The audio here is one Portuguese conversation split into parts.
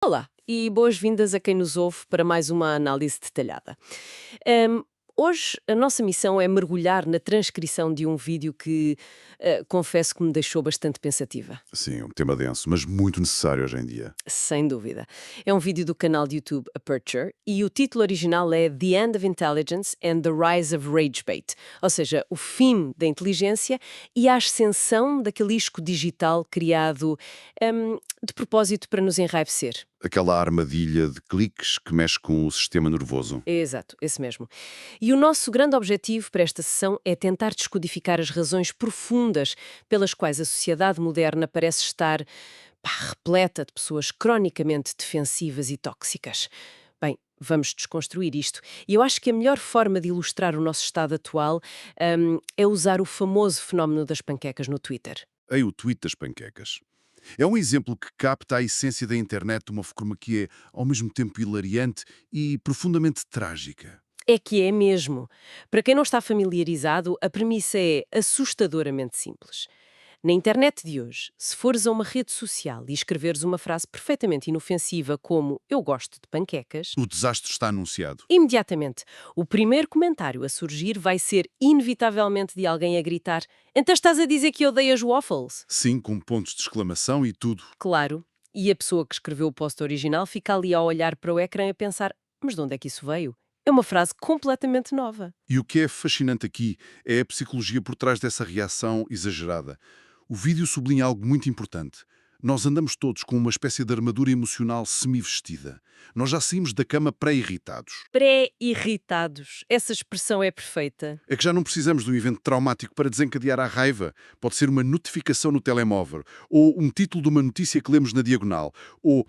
Olá e boas-vindas a quem nos ouve para mais uma análise detalhada. Hum, Hoje a nossa missão é mergulhar na transcrição de um vídeo que confesso que me deixou bastante pensativa. Sim, um tema denso, mas muito necessário hoje em dia. Sem dúvida. É um vídeo do canal de YouTube Aperture e o título original é The End of Intelligence and the Rise of Ragebait, ou seja, o fim da inteligência e a ascensão daquele isco digital criado de propósito para nos enraivecer. Aquela armadilha de cliques que mexe com o sistema nervoso. Exato, esse mesmo. E o nosso grande objetivo para esta sessão é tentar descodificar as razões profundas pelas quais a sociedade moderna parece estar repleta de pessoas cronicamente defensivas e tóxicas. Bem, vamos desconstruir isto. E eu acho que a melhor forma de ilustrar o nosso estado atual é usar o famoso fenómeno das panquecas no Twitter. Ei, o tweet das panquecas. É um exemplo que capta a essência da internet de uma forma que é, ao mesmo tempo, hilariante e profundamente trágica. É que é mesmo. Para quem não está familiarizado, a premissa é assustadoramente simples. Na internet de hoje, se fores a uma rede social e escreveres uma frase perfeitamente inofensiva como "eu gosto de panquecas", O desastre está anunciado. imediatamente o primeiro comentário a surgir vai ser inevitavelmente de alguém a gritar: "Então estás a dizer que odeias waffles?" Sim, com pontos de exclamação e tudo. Claro. E a pessoa que escreveu o post original fica ali a olhar para o ecrã a pensar: "Mas de onde é que isso veio?" É uma frase completamente nova. E o que é fascinante aqui é a psicologia por trás dessa reação exagerada. O vídeo sublinha algo muito importante. Nós andamos todos com uma espécie de armadura emocional semi-vestida. Nós já saímos da cama pré-irritados. Pré-irritados. Essa expressão é perfeita. É que já não precisamos de um evento traumático para desencadear a raiva. Pode ser uma notificação no telemóvel, ou um título de uma notícia que lemos na diagonal, ou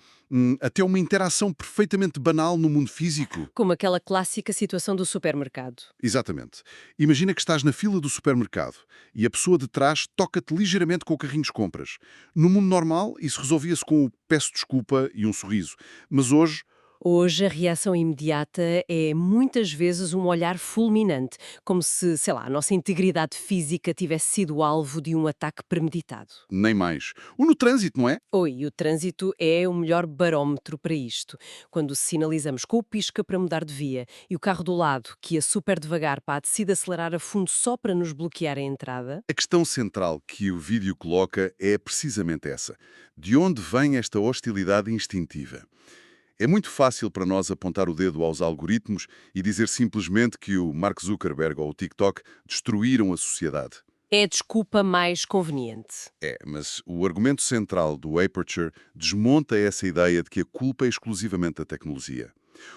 até uma interação perfeitamente banal no mundo físico. Como aquela clássica situação do supermercado. Exatamente. Imagina que estás na fila do supermercado e a pessoa de trás toca-te ligeiramente com o carrinho de compras. No mundo normal, isso resolvia-se com o peço desculpa e um sorriso. Mas hoje, Hoje, a reação imediata é muitas vezes um olhar fulminante, como se, sei lá, a nossa integridade física tivesse sido alvo de um ataque premeditado. nem mais. Ou no trânsito, não é? Oi, o trânsito é o melhor barómetro para isto. Quando sinalizamos com o pisca para mudar de via e o carro do lado, que ia super devagar, decide acelerar a fundo só para nos bloquear a entrada. A questão central que o vídeo coloca é precisamente essa. De onde vem esta hostilidade instintiva? É muito fácil para nós apontar o dedo aos algoritmos e dizer simplesmente que o Mark Zuckerberg ou o TikTok destruíram a sociedade. É a desculpa mais conveniente. É, mas o argumento central do Aperture desmonta essa ideia de que a culpa é exclusivamente da tecnologia.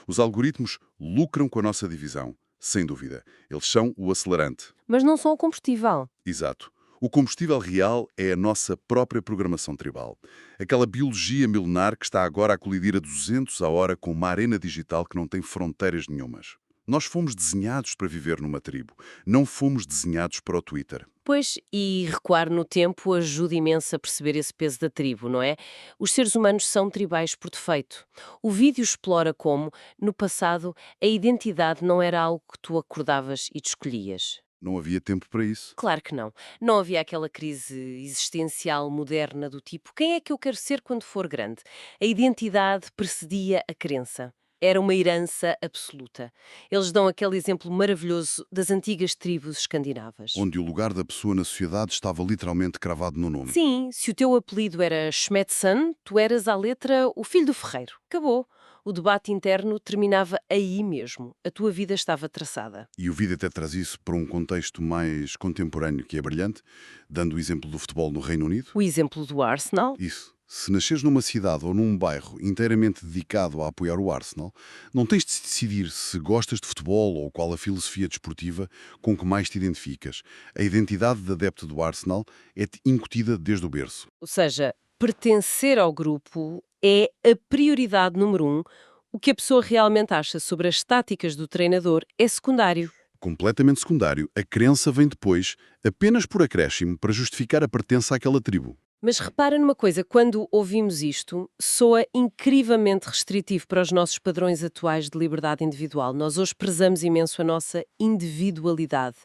Os algoritmos lucram com a nossa divisão, sem dúvida. Eles são o acelerante. Mas não são o combustível. Exato. O combustível real é a nossa própria programação tribal. Aquela biologia milenar que está agora a colidir a 200 a hora com uma arena digital que não tem fronteiras nenhumas. Nós fomos desenhados para viver numa tribo. Não fomos desenhados para o Twitter. Pois, e recuar no tempo ajuda imenso a perceber esse peso da tribo, não é? Os seres humanos são tribais por defeito. O vídeo explora como, no passado, a identidade não era algo que tu acordavas e te escolhias. Não havia tempo para isso. Claro que não. Não havia aquela crise existencial moderna do tipo: quem é que eu quero ser quando for grande? A identidade precedia a crença. Era uma herança absoluta. Eles dão aquele exemplo maravilhoso das antigas tribos escandinavas. Onde o lugar da pessoa na sociedade estava literalmente cravado no nome. Sim, se o teu apelido era Schmetzan, tu eras à letra o filho do ferreiro. Acabou. O debate interno terminava aí mesmo. A tua vida estava traçada. E o vídeo até traz isso para um contexto mais contemporâneo, que é brilhante, dando o exemplo do futebol no Reino Unido. O exemplo do Arsenal. Isso. Se nasceres numa cidade ou num bairro inteiramente dedicado a apoiar o Arsenal, não tens de decidir se gostas de futebol ou qual a filosofia desportiva com que mais te identificas. A identidade de adepto do Arsenal é-te incutida desde o berço. Ou seja, pertencer ao grupo é a prioridade número um. O que a pessoa realmente acha sobre as táticas do treinador é secundário. Completamente secundário, a crença vem depois, apenas por acréscimo, para justificar a pertença àquela tribo. Mas repara numa coisa, quando ouvimos isto, soa incrivelmente restritivo para os nossos padrões atuais de liberdade individual. Nós hoje prezamos imenso a nossa individualidade.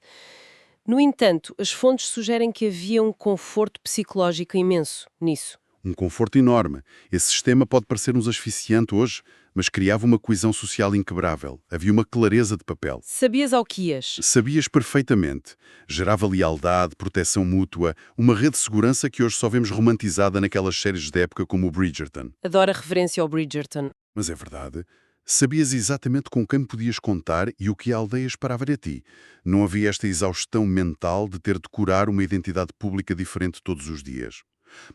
No entanto, as fontes sugerem que havia um conforto psicológico imenso nisso. Um conforto enorme. Esse sistema pode parecer-nos asfixiante hoje, mas criava uma coesão social inquebrável. Havia uma clareza de papel. Sabias ao que ias? Sabias perfeitamente. Gerava lealdade, proteção mútua, uma rede de segurança que hoje só vemos romantizada naquelas séries de época como o Bridgerton. Adoro a referência ao Bridgerton. Mas é verdade. Sabias exatamente com quem podias contar e o que a aldeia esperava de ti. Não havia esta exaustão mental de ter de curar uma identidade pública diferente todos os dias.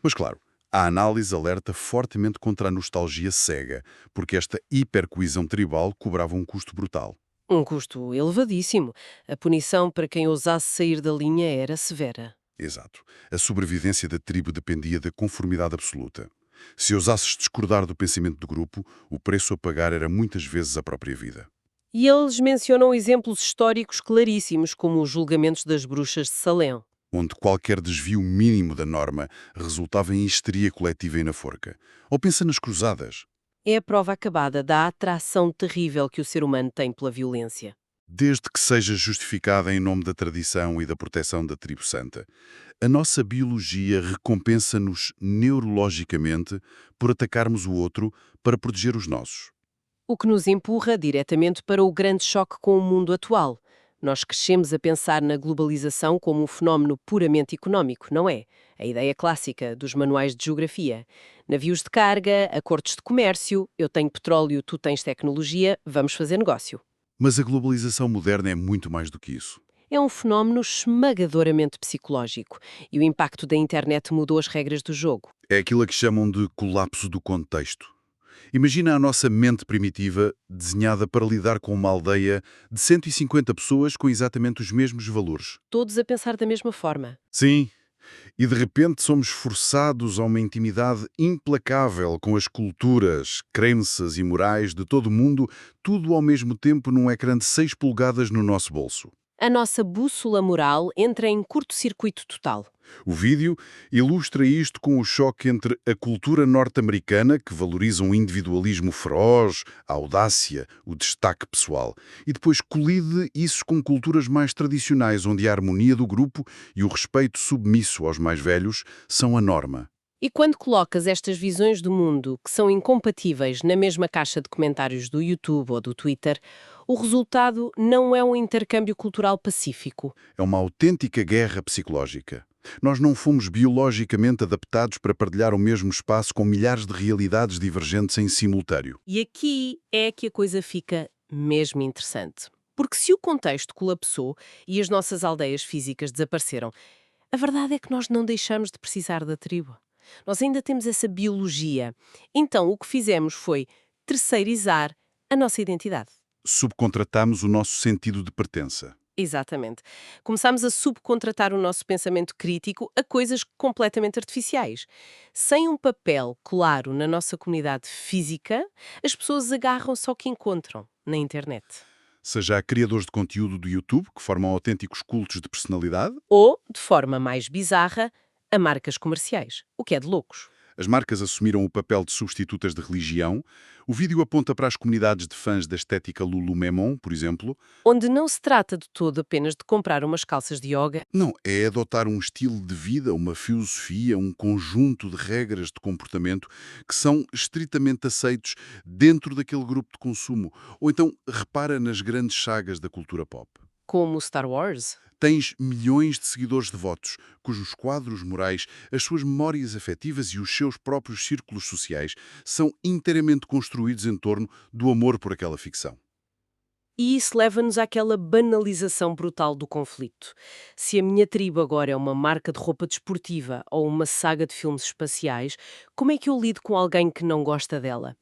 Mas claro, a análise alerta fortemente contra a nostalgia cega, porque esta hipercoesão tribal cobrava um custo brutal. Um custo elevadíssimo. A punição para quem ousasse sair da linha era severa. Exato. A sobrevivência da tribo dependia da conformidade absoluta. Se ousasses discordar do pensamento do grupo, o preço a pagar era muitas vezes a própria vida. E eles mencionam exemplos históricos claríssimos, como os julgamentos das bruxas de Salem. Onde qualquer desvio mínimo da norma resultava em histeria coletiva e na forca. Ou pensa nas cruzadas. É a prova acabada da atração terrível que o ser humano tem pela violência. Desde que seja justificada em nome da tradição e da proteção da tribo santa. A nossa biologia recompensa-nos neurologicamente por atacarmos o outro para proteger os nossos. O que nos empurra diretamente para o grande choque com o mundo atual. Nós crescemos a pensar na globalização como um fenómeno puramente económico, não é? A ideia clássica dos manuais de geografia. Navios de carga, acordos de comércio, eu tenho petróleo, tu tens tecnologia, vamos fazer negócio. Mas a globalização moderna é muito mais do que isso. É um fenómeno esmagadoramente psicológico e o impacto da internet mudou as regras do jogo. É aquilo a que chamam de colapso do contexto. Imagina a nossa mente primitiva desenhada para lidar com uma aldeia de 150 pessoas com exatamente os mesmos valores. Todos a pensar da mesma forma. Sim, e de repente somos forçados a uma intimidade implacável com as culturas, crenças e morais de todo o mundo, tudo ao mesmo tempo num ecrã de 6 polegadas no nosso bolso. A nossa bússola moral entra em curto-circuito total. O vídeo ilustra isto com o choque entre a cultura norte-americana, que valoriza um individualismo feroz, a audácia, o destaque pessoal, e depois colide isso com culturas mais tradicionais, onde a harmonia do grupo e o respeito submisso aos mais velhos são a norma. E quando colocas estas visões do mundo, que são incompatíveis, na mesma caixa de comentários do YouTube ou do Twitter, o resultado não é um intercâmbio cultural pacífico. É uma autêntica guerra psicológica. Nós não fomos biologicamente adaptados para partilhar o mesmo espaço com milhares de realidades divergentes em simultâneo. E aqui é que a coisa fica mesmo interessante. Porque se o contexto colapsou e as nossas aldeias físicas desapareceram, a verdade é que nós não deixamos de precisar da tribo. Nós ainda temos essa biologia. Então o que fizemos foi terceirizar a nossa identidade. Subcontratamos o nosso sentido de pertença. Exatamente. Começámos a subcontratar o nosso pensamento crítico a coisas completamente artificiais. Sem um papel claro na nossa comunidade física, as pessoas agarram-se ao que encontram na internet. Seja a criadores de conteúdo do YouTube, que formam autênticos cultos de personalidade. Ou, de forma mais bizarra, a marcas comerciais, o que é de loucos. As marcas assumiram o papel de substitutas de religião. O vídeo aponta para as comunidades de fãs da estética Lululemon, por exemplo. Onde não se trata de todo apenas de comprar umas calças de yoga. Não, é adotar um estilo de vida, uma filosofia, um conjunto de regras de comportamento que são estritamente aceitos dentro daquele grupo de consumo. Ou então, repara nas grandes sagas da cultura pop. Como Star Wars. Tens milhões de seguidores devotos, cujos quadros morais, as suas memórias afetivas e os seus próprios círculos sociais são inteiramente construídos em torno do amor por aquela ficção. E isso leva-nos àquela banalização brutal do conflito. Se a minha tribo agora é uma marca de roupa desportiva ou uma saga de filmes espaciais, como é que eu lido com alguém que não gosta dela?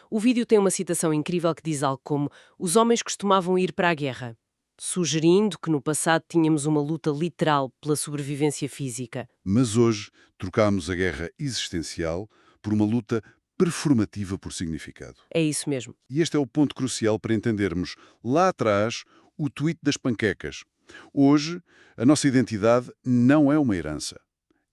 O vídeo tem uma citação incrível que diz algo como: os homens costumavam ir para a guerra, sugerindo que no passado tínhamos uma luta literal pela sobrevivência física. Mas hoje trocamos a guerra existencial por uma luta performativa por significado. É isso mesmo. E este é o ponto crucial para entendermos lá atrás o tweet das panquecas. Hoje, a nossa identidade não é uma herança.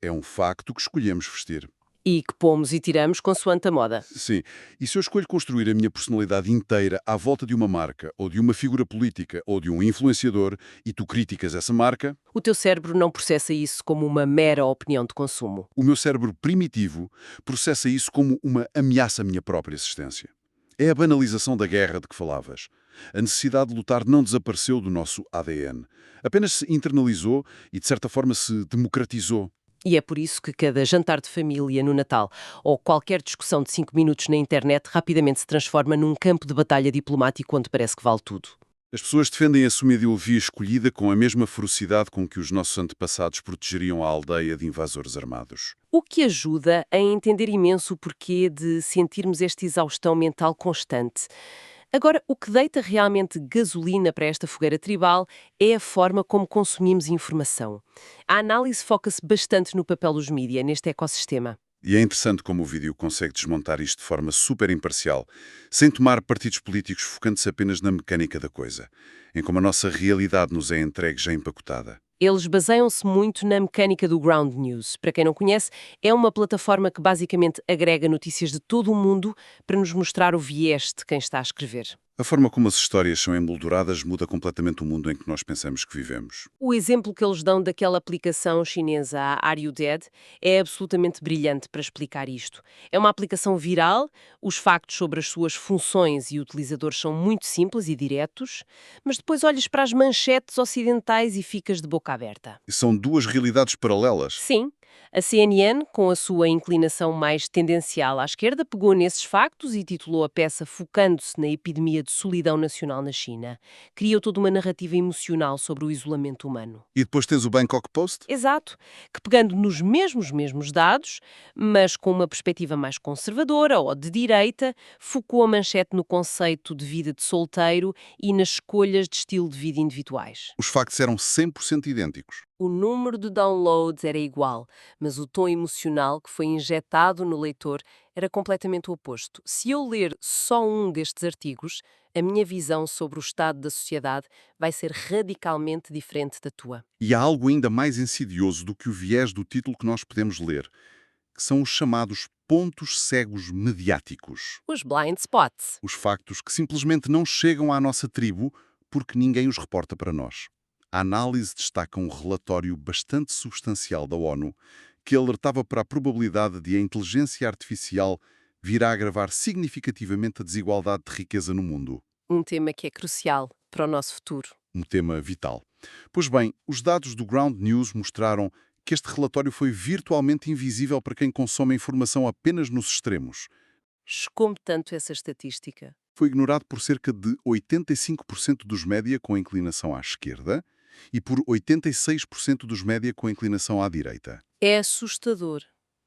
É um facto que escolhemos vestir. E que pomos e tiramos consoante a moda. Sim. E se eu escolho construir a minha personalidade inteira à volta de uma marca, ou de uma figura política, ou de um influenciador, e tu criticas essa marca, O teu cérebro não processa isso como uma mera opinião de consumo. o meu cérebro primitivo processa isso como uma ameaça à minha própria existência. É a banalização da guerra de que falavas. A necessidade de lutar não desapareceu do nosso ADN. Apenas se internalizou e, de certa forma, se democratizou. E é por isso que cada jantar de família no Natal ou qualquer discussão de 5 minutos na internet rapidamente se transforma num campo de batalha diplomático onde parece que vale tudo. As pessoas defendem a sua ideologia escolhida com a mesma ferocidade com que os nossos antepassados protegeriam a aldeia de invasores armados. O que ajuda a entender imenso o porquê de sentirmos esta exaustão mental constante. Agora, o que deita realmente gasolina para esta fogueira tribal é a forma como consumimos informação. A análise foca-se bastante no papel dos mídia neste ecossistema. E é interessante como o vídeo consegue desmontar isto de forma super imparcial, sem tomar partidos políticos, focando-se apenas na mecânica da coisa, em como a nossa realidade nos é entregue já empacotada. Eles baseiam-se muito na mecânica do Ground News. Para quem não conhece, é uma plataforma que basicamente agrega notícias de todo o mundo para nos mostrar o viés de quem está a escrever. A forma como as histórias são emolduradas muda completamente o mundo em que nós pensamos que vivemos. O exemplo que eles dão daquela aplicação chinesa, a Are You Dead, é absolutamente brilhante para explicar isto. É uma aplicação viral, os factos sobre as suas funções e utilizadores são muito simples e diretos, mas depois olhas para as manchetes ocidentais e ficas de boca aberta. E são duas realidades paralelas. Sim, a CNN, com a sua inclinação mais tendencial à esquerda, pegou nesses factos e titulou a peça focando-se na epidemia de solidão nacional na China. Criou toda uma narrativa emocional sobre o isolamento humano. E depois tens o Bangkok Post? Exato, que pegando nos mesmos dados, mas com uma perspectiva mais conservadora ou de direita, focou a manchete no conceito de vida de solteiro e nas escolhas de estilo de vida individuais. Os factos eram 100% idênticos. O número de downloads era igual, mas o tom emocional que foi injetado no leitor era completamente o oposto. Se eu ler só um destes artigos, a minha visão sobre o estado da sociedade vai ser radicalmente diferente da tua. E há algo ainda mais insidioso do que o viés do título que nós podemos ler, que são os chamados pontos cegos mediáticos. Os blind spots. Os factos que simplesmente não chegam à nossa tribo porque ninguém os reporta para nós. A análise destaca um relatório bastante substancial da ONU que alertava para a probabilidade de a inteligência artificial vir a agravar significativamente a desigualdade de riqueza no mundo. Um tema que é crucial para o nosso futuro. Um tema vital. Pois bem, os dados do Ground News mostraram que este relatório foi virtualmente invisível para quem consome a informação apenas nos extremos. Chocou-me tanto essa estatística. Foi ignorado por cerca de 85% dos média com inclinação à esquerda e por 86% dos média com inclinação à direita. É assustador.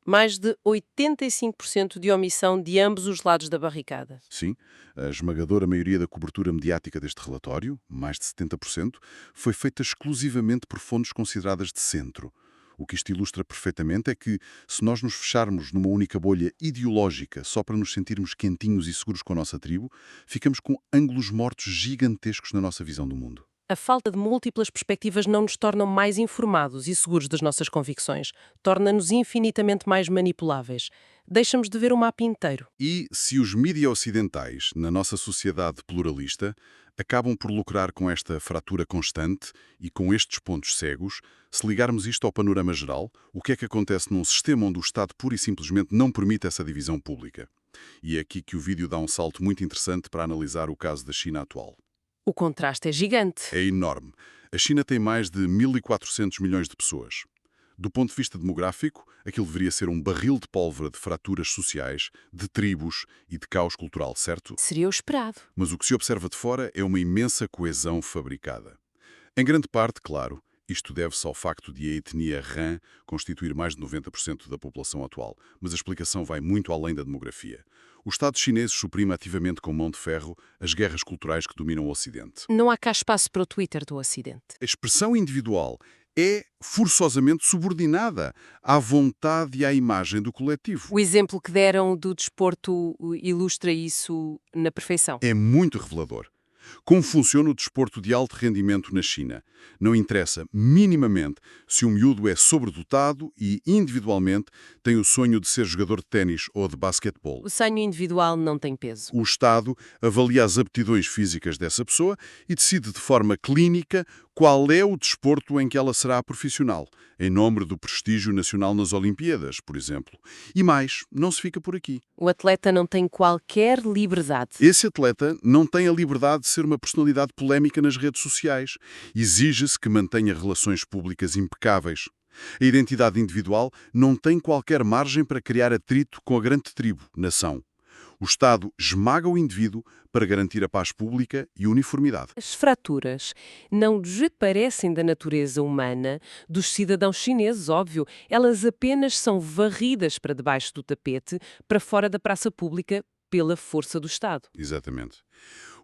Mais de 85% de omissão de ambos os lados da barricada. Sim, a esmagadora maioria da cobertura mediática deste relatório, mais de 70%, foi feita exclusivamente por fontes consideradas de centro. O que isto ilustra perfeitamente é que, se nós nos fecharmos numa única bolha ideológica só para nos sentirmos quentinhos e seguros com a nossa tribo, ficamos com ângulos mortos gigantescos na nossa visão do mundo. A falta de múltiplas perspectivas não nos torna mais informados e seguros das nossas convicções. Torna-nos infinitamente mais manipuláveis. Deixamos de ver o mapa inteiro. E se os mídias ocidentais, na nossa sociedade pluralista, acabam por lucrar com esta fratura constante e com estes pontos cegos, se ligarmos isto ao panorama geral, o que é que acontece num sistema onde o Estado pura e simplesmente não permite essa divisão pública? E é aqui que o vídeo dá um salto muito interessante para analisar o caso da China atual. O contraste é gigante. É enorme. A China tem mais de 1.400 milhões de pessoas. Do ponto de vista demográfico, aquilo deveria ser um barril de pólvora de fraturas sociais, de tribos e de caos cultural, certo? Seria o esperado. Mas o que se observa de fora é uma imensa coesão fabricada. Em grande parte, claro, isto deve-se ao facto de a etnia Han constituir mais de 90% da população atual, mas a explicação vai muito além da demografia. O Estado chinês suprime ativamente com mão de ferro as guerras culturais que dominam o Ocidente. Não há cá espaço para o Twitter do Ocidente. A expressão individual é forçosamente subordinada à vontade e à imagem do coletivo. O exemplo que deram do desporto ilustra isso na perfeição. É muito revelador. Como funciona o desporto de alto rendimento na China? Não interessa minimamente se o miúdo é sobredotado e, individualmente, tem o sonho de ser jogador de ténis ou de basquetebol. O sonho individual não tem peso. O Estado avalia as aptidões físicas dessa pessoa e decide de forma clínica qual é o desporto em que ela será profissional, em nome do prestígio nacional nas Olimpíadas, por exemplo. E mais, não se fica por aqui. O atleta não tem qualquer liberdade. Esse atleta não tem a liberdade de ser uma personalidade polémica nas redes sociais. Exige-se que mantenha relações públicas impecáveis. A identidade individual não tem qualquer margem para criar atrito com a grande tribo, nação. O Estado esmaga o indivíduo para garantir a paz pública e uniformidade. As fraturas não desaparecem da natureza humana dos cidadãos chineses, óbvio. Elas apenas são varridas para debaixo do tapete, para fora da praça pública, pela força do Estado. Exatamente.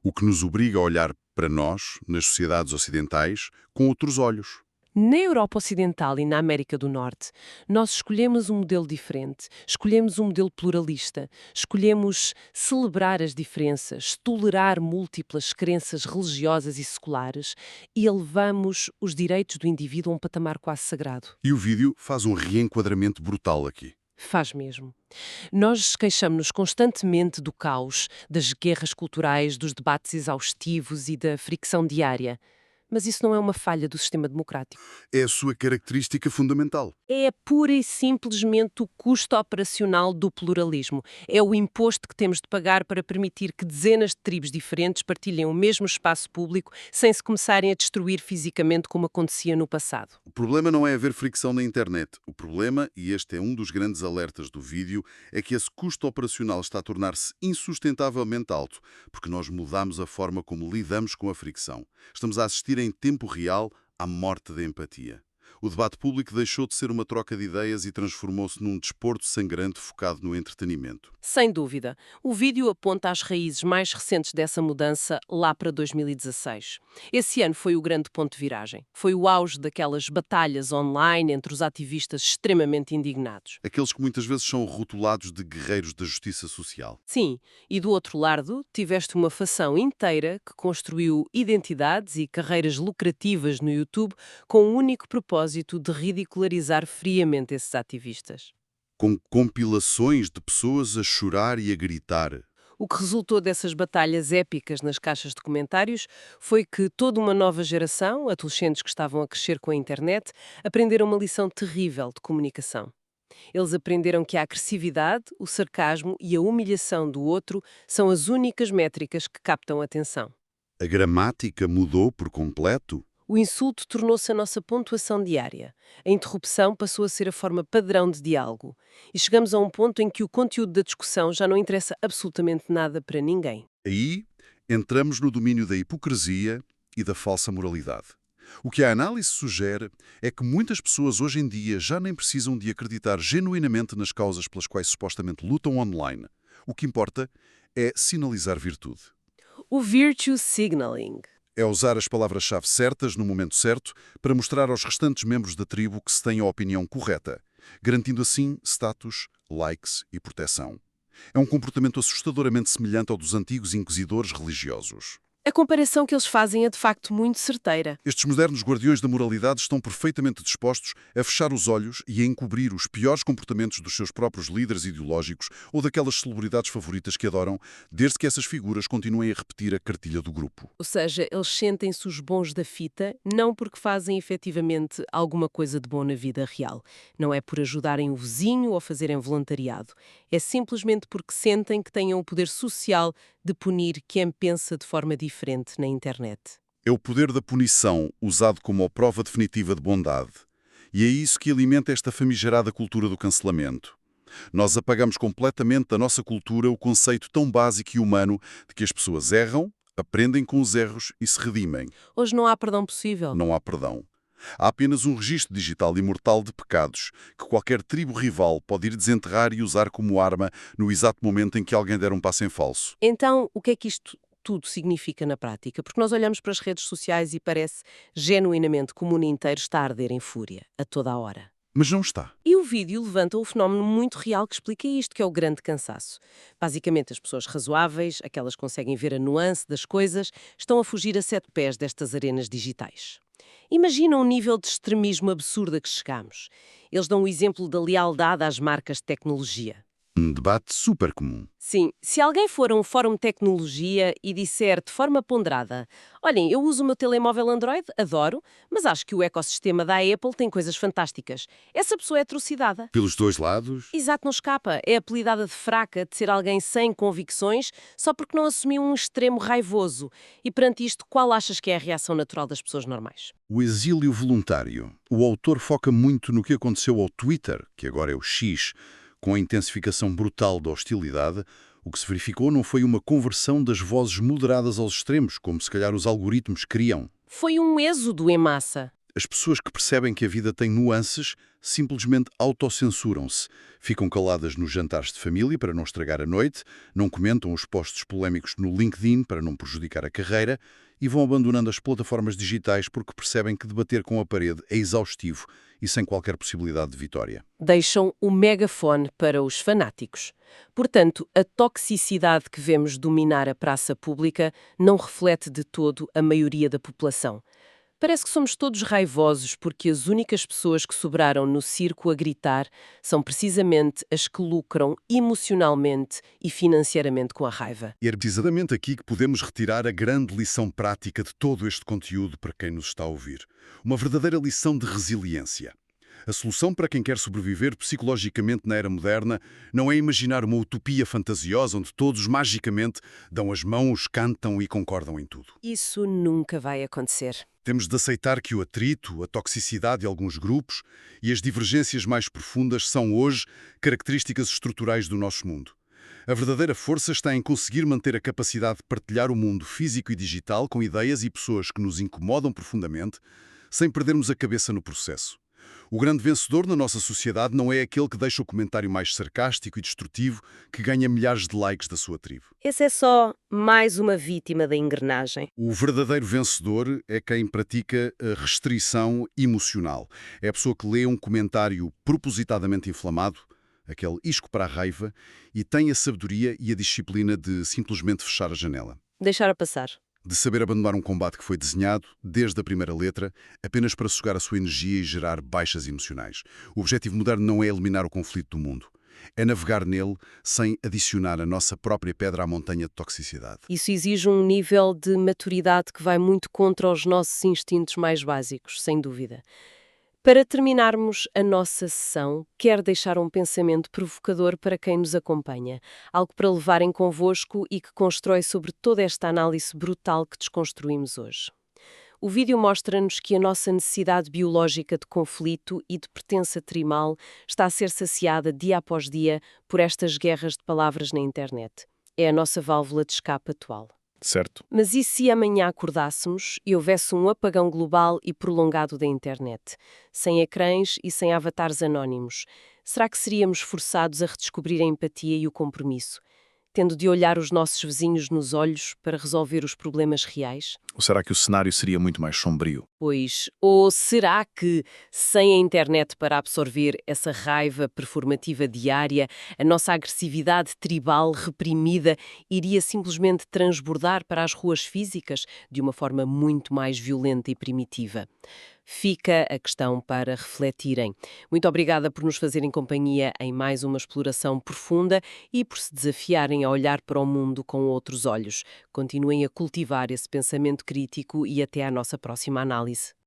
O que nos obriga a olhar para nós, nas sociedades ocidentais, com outros olhos. Na Europa Ocidental e na América do Norte, nós escolhemos um modelo diferente, escolhemos um modelo pluralista, escolhemos celebrar as diferenças, tolerar múltiplas crenças religiosas e seculares e elevamos os direitos do indivíduo a um patamar quase sagrado. E o vídeo faz um reenquadramento brutal aqui. Faz mesmo. Nós queixamos-nos constantemente do caos, das guerras culturais, dos debates exaustivos e da fricção diária. Mas isso não é uma falha do sistema democrático. É a sua característica fundamental. É pura e simplesmente o custo operacional do pluralismo. É o imposto que temos de pagar para permitir que dezenas de tribos diferentes partilhem o mesmo espaço público sem se começarem a destruir fisicamente como acontecia no passado. O problema não é haver fricção na internet. O problema, e este é um dos grandes alertas do vídeo, é que esse custo operacional está a tornar-se insustentavelmente alto, porque nós mudamos a forma como lidamos com a fricção. Estamos a assistir em tempo real à morte da empatia. O debate público deixou de ser uma troca de ideias e transformou-se num desporto sangrante focado no entretenimento. Sem dúvida. O vídeo aponta as raízes mais recentes dessa mudança lá para 2016. Esse ano foi o grande ponto de viragem. Foi o auge daquelas batalhas online entre os ativistas extremamente indignados. Aqueles que muitas vezes são rotulados de guerreiros da justiça social. Sim, e do outro lado, tiveste uma facção inteira que construiu identidades e carreiras lucrativas no YouTube com o único propósito de ridicularizar friamente esses ativistas. Com compilações de pessoas a chorar e a gritar. O que resultou dessas batalhas épicas nas caixas de comentários foi que toda uma nova geração, adolescentes que estavam a crescer com a internet, aprenderam uma lição terrível de comunicação. Eles aprenderam que a agressividade, o sarcasmo e a humilhação do outro são as únicas métricas que captam a atenção. A gramática mudou por completo. O insulto tornou-se a nossa pontuação diária. A interrupção passou a ser a forma padrão de diálogo. E chegamos a um ponto em que o conteúdo da discussão já não interessa absolutamente nada para ninguém. Aí entramos no domínio da hipocrisia e da falsa moralidade. O que a análise sugere é que muitas pessoas hoje em dia já nem precisam de acreditar genuinamente nas causas pelas quais supostamente lutam online. O que importa é sinalizar virtude. O virtue signaling. É usar as palavras-chave certas no momento certo para mostrar aos restantes membros da tribo que se tem a opinião correta, garantindo assim status, likes e proteção. É um comportamento assustadoramente semelhante ao dos antigos inquisidores religiosos. A comparação que eles fazem é de facto muito certeira. Estes modernos guardiões da moralidade estão perfeitamente dispostos a fechar os olhos e a encobrir os piores comportamentos dos seus próprios líderes ideológicos ou daquelas celebridades favoritas que adoram, desde que essas figuras continuem a repetir a cartilha do grupo. Ou seja, eles sentem-se os bons da fita, não porque fazem efetivamente alguma coisa de bom na vida real. Não é por ajudarem o vizinho ou fazerem voluntariado. É simplesmente porque sentem que têm o poder social de punir quem pensa de forma diferente na internet. É o poder da punição usado como a prova definitiva de bondade. E é isso que alimenta esta famigerada cultura do cancelamento. Nós apagamos completamente da nossa cultura o conceito tão básico e humano de que as pessoas erram, aprendem com os erros e se redimem. Hoje não há perdão possível. Não há perdão. Há apenas um registro digital imortal de pecados que qualquer tribo rival pode ir desenterrar e usar como arma no exato momento em que alguém der um passo em falso. Então, o que é que isto tudo significa na prática? Porque nós olhamos para as redes sociais e parece genuinamente que o mundo inteiro está a arder em fúria, a toda a hora. Mas não está. E o vídeo levanta um fenómeno muito real que explica isto, que é o grande cansaço. Basicamente, as pessoas razoáveis, aquelas que conseguem ver a nuance das coisas, estão a fugir a 7 pés destas arenas digitais. Imagina um nível de extremismo absurdo a que chegamos. Eles dão o exemplo da lealdade às marcas de tecnologia. Um debate super comum. Sim, se alguém for a um fórum de tecnologia e disser de forma ponderada: olhem, eu uso o meu telemóvel Android, adoro, mas acho que o ecossistema da Apple tem coisas fantásticas. Essa pessoa é atrocidada. Pelos dois lados, Exato, não escapa. É apelidada de fraca, de ser alguém sem convicções, só porque não assumiu um extremo raivoso. E perante isto, qual achas que é a reação natural das pessoas normais? o exílio voluntário. O autor foca muito no que aconteceu ao Twitter, que agora é o X, com a intensificação brutal da hostilidade. O que se verificou não foi uma conversão das vozes moderadas aos extremos, como se calhar os algoritmos queriam. Foi um êxodo em massa. As pessoas que percebem que a vida tem nuances simplesmente autocensuram-se. Ficam caladas nos jantares de família para não estragar a noite, não comentam os posts polémicos no LinkedIn para não prejudicar a carreira e vão abandonando as plataformas digitais porque percebem que debater com a parede é exaustivo e sem qualquer possibilidade de vitória. Deixam o megafone para os fanáticos. Portanto, a toxicidade que vemos dominar a praça pública não reflete de todo a maioria da população. Parece que somos todos raivosos porque as únicas pessoas que sobraram no circo a gritar são precisamente as que lucram emocionalmente e financeiramente com a raiva. E é precisamente aqui que podemos retirar a grande lição prática de todo este conteúdo para quem nos está a ouvir. Uma verdadeira lição de resiliência. A solução para quem quer sobreviver psicologicamente na era moderna não é imaginar uma utopia fantasiosa onde todos magicamente dão as mãos, cantam e concordam em tudo. Isso nunca vai acontecer. Temos de aceitar que o atrito, a toxicidade de alguns grupos e as divergências mais profundas são hoje características estruturais do nosso mundo. A verdadeira força está em conseguir manter a capacidade de partilhar o mundo físico e digital com ideias e pessoas que nos incomodam profundamente, sem perdermos a cabeça no processo. O grande vencedor na nossa sociedade não é aquele que deixa o comentário mais sarcástico e destrutivo que ganha milhares de likes da sua tribo. Esse é só mais uma vítima da engrenagem. O verdadeiro vencedor é quem pratica a restrição emocional. É a pessoa que lê um comentário propositadamente inflamado, aquele isco para a raiva, e tem a sabedoria e a disciplina de simplesmente fechar a janela. Deixar passar. De saber abandonar um combate que foi desenhado, desde a primeira letra, apenas para sugar a sua energia e gerar baixas emocionais. O objetivo moderno não é eliminar o conflito do mundo. É navegar nele sem adicionar a nossa própria pedra à montanha de toxicidade. Isso exige um nível de maturidade que vai muito contra os nossos instintos mais básicos, sem dúvida. Para terminarmos a nossa sessão, quero deixar um pensamento provocador para quem nos acompanha, algo para levarem convosco e que constrói sobre toda esta análise brutal que desconstruímos hoje. O vídeo mostra-nos que a nossa necessidade biológica de conflito e de pertença trimal está a ser saciada dia após dia por estas guerras de palavras na internet. É a nossa válvula de escape atual. Certo. Mas e se amanhã acordássemos e houvesse um apagão global e prolongado da internet, sem ecrãs e sem avatares anónimos? Será que seríamos forçados a redescobrir a empatia e o compromisso, tendo de olhar os nossos vizinhos nos olhos para resolver os problemas reais? Ou será que o cenário seria muito mais sombrio? Pois, ou será que, sem a internet para absorver essa raiva performativa diária, a nossa agressividade tribal reprimida iria simplesmente transbordar para as ruas físicas de uma forma muito mais violenta e primitiva? Fica a questão para refletirem. Muito obrigada por nos fazerem companhia em mais uma exploração profunda e por se desafiarem a olhar para o mundo com outros olhos. Continuem a cultivar esse pensamento crítico e até à nossa próxima análise.